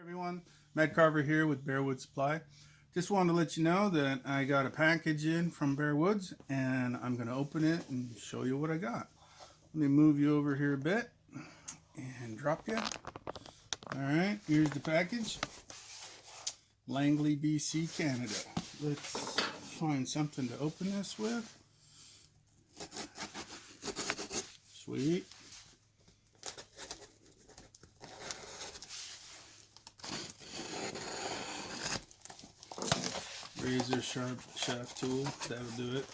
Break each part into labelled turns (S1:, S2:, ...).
S1: Everyone, Madcarver here with Bearwood Supply. Just wanted to let you know that I got a package in from Bearwoods and I'm going to open it and show you what I got. Let me move you over here a bit and drop you. Alright, here's the package. Langley, BC, Canada. Let's find something to open this with. Sweet. Razor sharp shaft tool, that'll do it.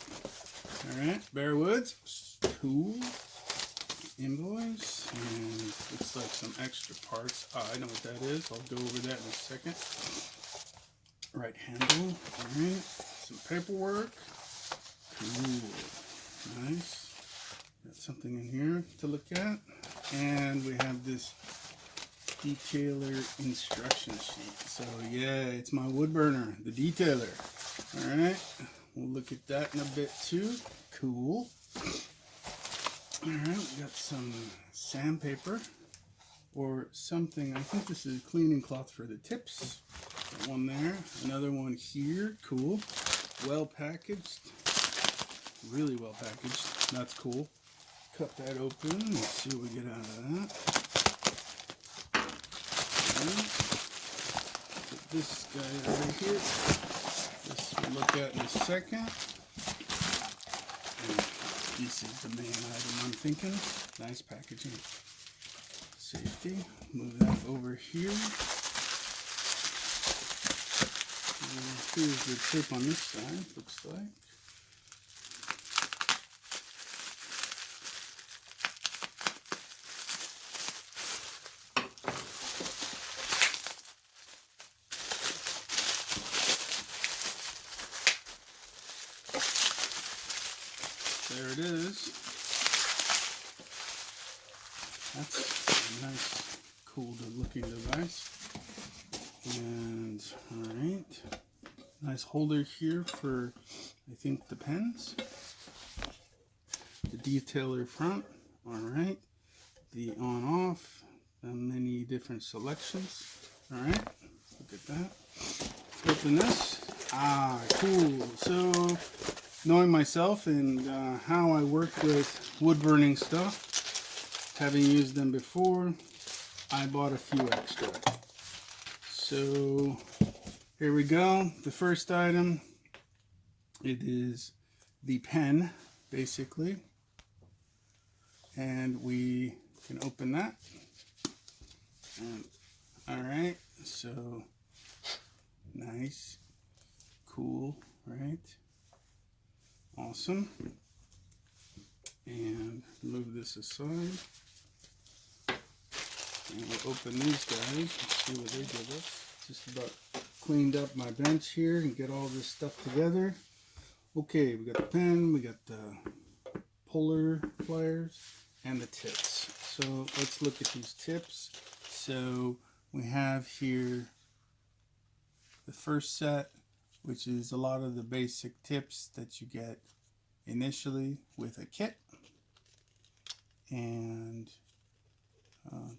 S1: Alright, Bearwoods, tool, invoice, and looks like some extra parts. I know what that is, I'll go over that in a second. Right handle, alright, some paperwork, cool, nice. Got something in here to look at, and we have this detailer instruction sheet. So yeah, it's my wood burner, the detailer. All right, we'll look at that in a bit too. Cool. All right, we got some sandpaper or something. I think this is cleaning cloth for the tips. Got one there, another one here. Cool. Well packaged, really well packaged. That's cool. Cut that open. Let's see what we get out of that. Put this guy right here. This we'll look at in a second. And this is the main item I'm thinking. Nice packaging. Safety. Move that over here. And here's the tape on this side, looks like. There it is. That's a nice, cool looking device. And alright, nice holder here for, I think, the pens. The detailer front, alright. The on-off, many different selections. Alright, look at that. Open this. Ah, cool. So, knowing myself and how I work with wood burning stuff, having used them before, I bought a few extra. So here we go. The first item, it is the pen, basically. And we can open that. And, all right, so nice, cool, right? Awesome. And move this aside. And we'll open these guys and see what they give us. Just about cleaned up my bench here and get all this stuff together. Okay, we got the pen, we got the puller pliers, and the tips. So let's look at these tips. So we have here the first set, which is a lot of the basic tips that you get initially with a kit. And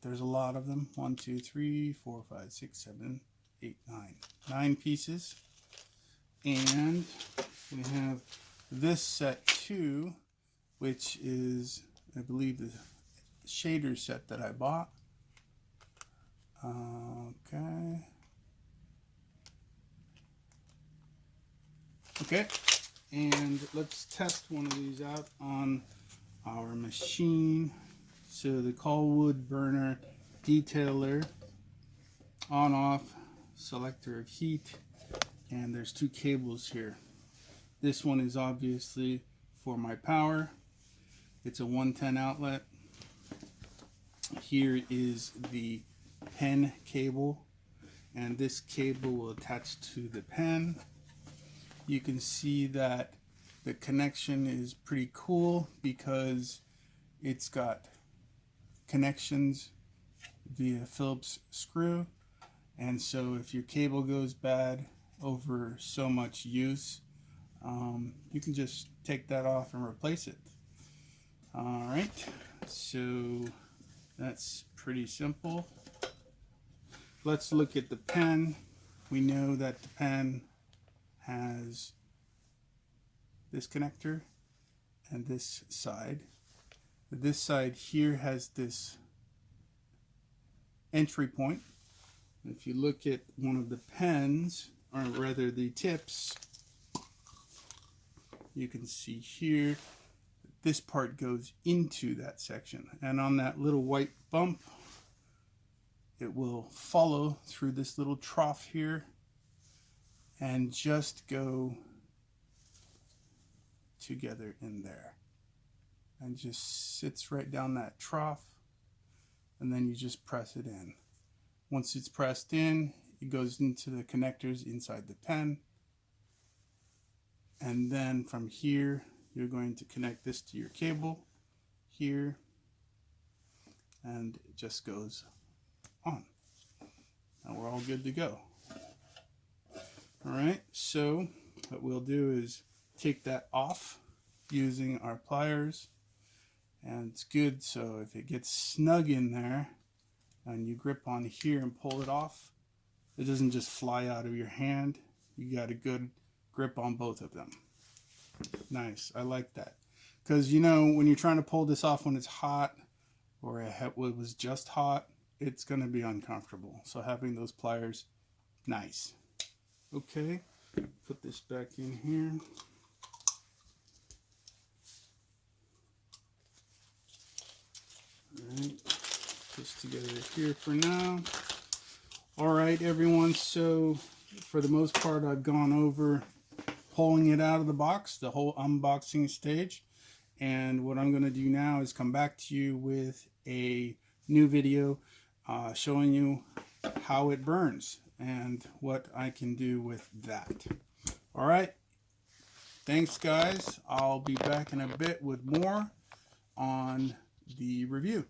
S1: there's a lot of them. 1, 2, 3, 4, 5, 6, 7, 8, 9. 9 pieces. And we have this set too, which is, I believe, the shader set that I bought. Okay. Okay, and let's test one of these out on our machine. So the Colwood burner detailer, on-off selector of heat, and there's 2 cables here. This one is obviously for my power. It's a 110 outlet. Here is the pen cable, and this cable will attach to the pen. You can see that the connection is pretty cool because it's got connections via Phillips screw, and so if your cable goes bad over so much use, you can just take that off and replace it. Alright, so that's pretty simple. let's look at the pen. We know that the pen has this connector and this side. This side here has this entry point. If you look at one of the pens, or rather the tips, you can see here this part goes into that section, and on that little white bump it will follow through this little trough here and just go together in there, and just sits right down that trough, and then you just press it in. Once it's pressed in, it goes into the connectors inside the pen, and then from here you're going to connect this to your cable here, and it just goes on. Now we're all good to go. Alright, so what we'll do is take that off using our pliers, and it's good so if it gets snug in there and you grip on here and pull it off, it doesn't just fly out of your hand. You got a good grip on both of them. Nice, I like that, because you know when you're trying to pull this off when it's hot, or it was just hot, it's going to be uncomfortable. So having those pliers, nice. Okay, put this back in here. Alright, put this together here for now. Alright everyone, so for the most part I've gone over pulling it out of the box, the whole unboxing stage. And what I'm going to do now is come back to you with a new video showing you how it burns and what I can do with that. Alright, thanks guys. I'll be back in a bit with more on the review.